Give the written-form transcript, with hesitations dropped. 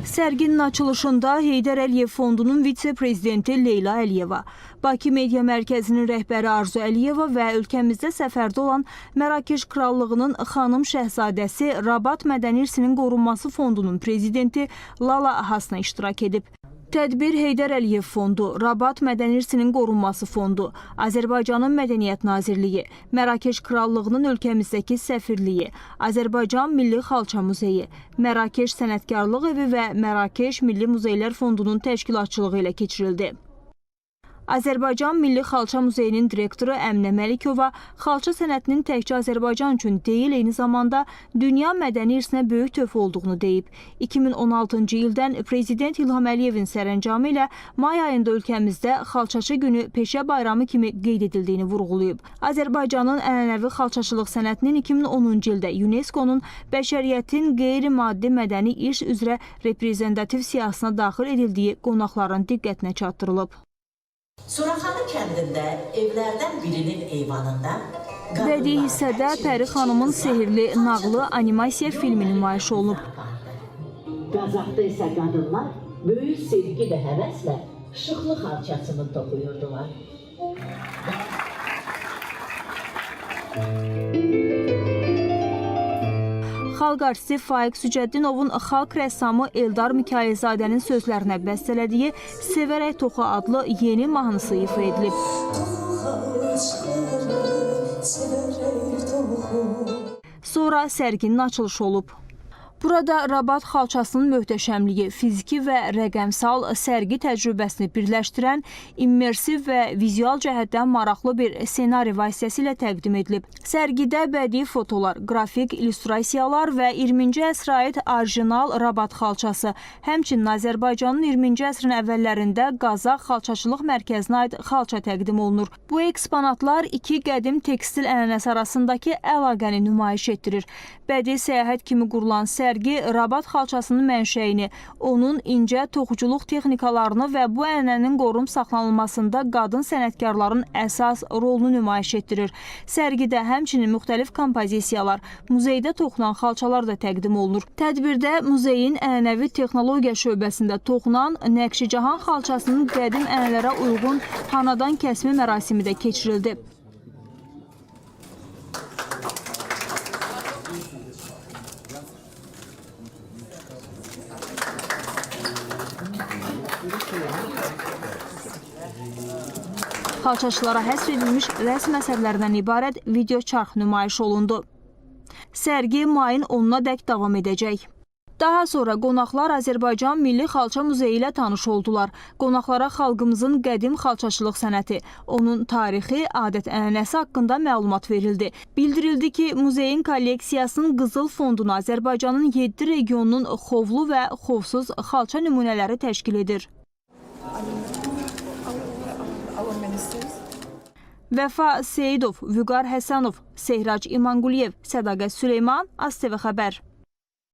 Sərginin açılışında Heydər Əliyev Fondunun vitse-prezidenti Leyla Əliyeva, Bakı Media Mərkəzinin rəhbəri Arzu Əliyeva və ölkəmizdə səfərdə olan Mərakeş Krallığının xanım şəhzadəsi Rabat Mədəni İrsinin Qorunması Fondunun prezidenti Lala Hasna iştirak edib. Tədbir Heydər Əliyev Fondu, Rabat Mədəni İrsinin Qorunması Fondu, Azərbaycanın Mədəniyyət Nazirliyi, Mərakeş Krallığının ölkəmizdəki səfirliyi, Azərbaycan Milli Xalça Muzeyi, Mərakeş Sənətkarlıq Evi və Mərakeş Milli Muzeylər Fondunun təşkilatçılığı ilə keçirildi. Azərbaycan Milli Xalça Muzeyinin direktoru Əminə Məlikova xalça sənətinin təkcə Azərbaycan üçün deyil, eyni zamanda dünya mədəni irsinə böyük töhfə olduğunu deyib. 2016-cı ildən Prezident İlham Əliyevin sərəncamı ilə may ayında ölkəmizdə Xalçaçı günü peşə bayramı kimi qeyd edildiyini vurğulayıb. Azərbaycanın ənənəvi xalçaçılıq sənətinin 2010-cu ildə UNESCO-nun bəşəriyyətin qeyri-maddi mədəni irs üzrə reprezentativ siyahısına daxil edildiyi qonaqların diqqətinə çatdırılıb. Suraxanı kəndində evlərdən birinin eyvanında Bədii hissədə Pəri xanımın sehirli nağlı animasiya filmi nümayiş olunub. Qazaxda isə qadınlar böyük sevgi və həvəslə şıxlı xalçasını toxuyurdular. Xalq artisti Faiq Sücəddinovun xalq rəssamı Eldar Mikayılzadənin sözlərinə bəstələdiyi Sevərək Toxa adlı yeni mahnısı ifa edilib. Sonra sərginin açılışı olub. Burada Rabat xalçasının möhtəşəmliyi, fiziki və rəqəmsal sərgi təcrübəsini birləşdirən immersiv və vizual cəhətdən maraqlı bir ssenari vasitəsilə təqdim edilib. Sərgidə bədii fotolar, qrafik illüstrasiyalar və 20-ci əsrə aid orijinal Rabat xalçası, həmçinin Azərbaycanın 20-ci əsrin əvvəllərində Qazax xalçaçılıq mərkəzinə aid xalça təqdim olunur. Bu eksponatlar iki qədim tekstil ənənəsi arasındakı əlaqəni nümayiş etdirir. Bədii səyahət kimi qurulan sərgi Rabat xalçasının mənşəyini, onun incə toxuculuq texnikalarını və bu ənənənin qorunub saxlanılmasında qadın sənətkarların əsas rolunu nümayiş etdirir. Sərgidə həmçinin müxtəlif kompozisiyalar, muzeydə toxunan xalçalar da təqdim olunur. Tədbirdə muzeyin ənənəvi texnologiya şöbəsində toxunan Nəqşicahan xalçasının qədim ənənələrə uyğun hanadan kəsmə mərasimi də keçirildi. Xalçaçılara həsr edilmiş rəsm əsərlərindən ibarət video çarx nümayiş olundu. Sərgi mayın 10-nadək davam edəcək. Daha sonra qonaqlar Azərbaycan Milli Xalça Muzeyi ilə tanış oldular. Qonaqlara xalqımızın qədim xalçaçılıq sənəti, onun tarixi, adət-ənənəsi haqqında məlumat verildi. Bildirildi ki, muzeyin kolleksiyasının Qızıl Fondunu Azərbaycanın 7 regionunun xovlu və xovsuz xalça nümunələri təşkil edir. Vəfa Seyidov, Vüqar Həsənov, Sehrac İmanquliyev, Sədaqət Süleyman, AzTV Xəbər.